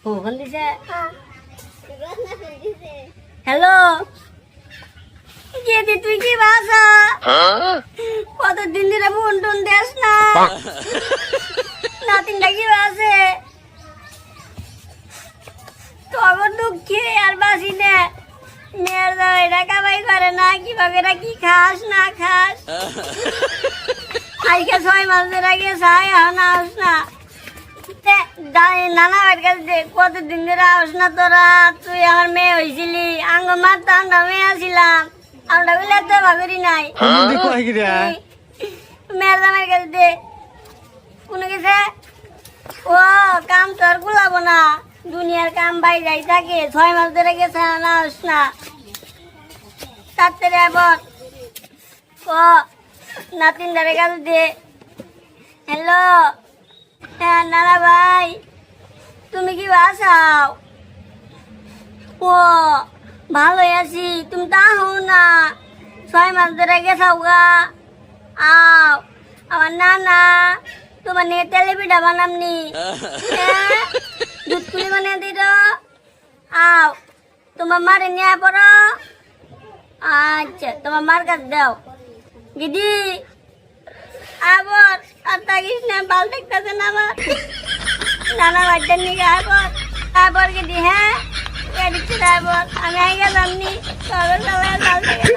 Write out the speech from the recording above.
phone দিছে hello কে তুই কি বাসা কতদিন ধরে ফোন টোন দেস না নাতিনটা কি আছে তখন দুঃখে আর বাসি না মেয়ের দাঁড়াই টাকা বাই করে না কিভাবে কি খাস না খাস আজকে 6 মাস ধরে গেছে না আস না নানা বাড়ির কাছে কতদিন ধরে আস না তোরা তুই আমার মেয়ে হয়েছিলি আঙ্গ মারতো আমরা মেয়ে আসিলাম আমরা বলে তো ভাগরি নাই মেয়ের দামের কাছে দে কোনো গেছে ও কাম তো আর গুলাবো না দুনিয়ার কাম বাই যাই থাকে 6 মাস ধরে গেছে না আস না তাড়াতাড়ি আবার ও নাতিন দাঁড়ে কাছে দে হ্যালো হ্যাঁ নানা ভাই তুমি কি বাসাও ও ভালোই আছি তুমি তা হও না 6 মাস ধরে গেছাও গা আও আমার নানা তোমার নিয়ে তেলে পিঠা বানামনি দুধ কুলি বানিয়ে দিল আও তোমার মারে নিয়ে পড়ো আচ্ছা তোমার মার কাছে দাও দিদি আবার আর থাকিস না বাল দেখতেছে না আমার নানা বাড়িতে নিয়ে আবার দিদি হ্যাঁ আমি আগে গেলাম নি সবাই বাল দেখে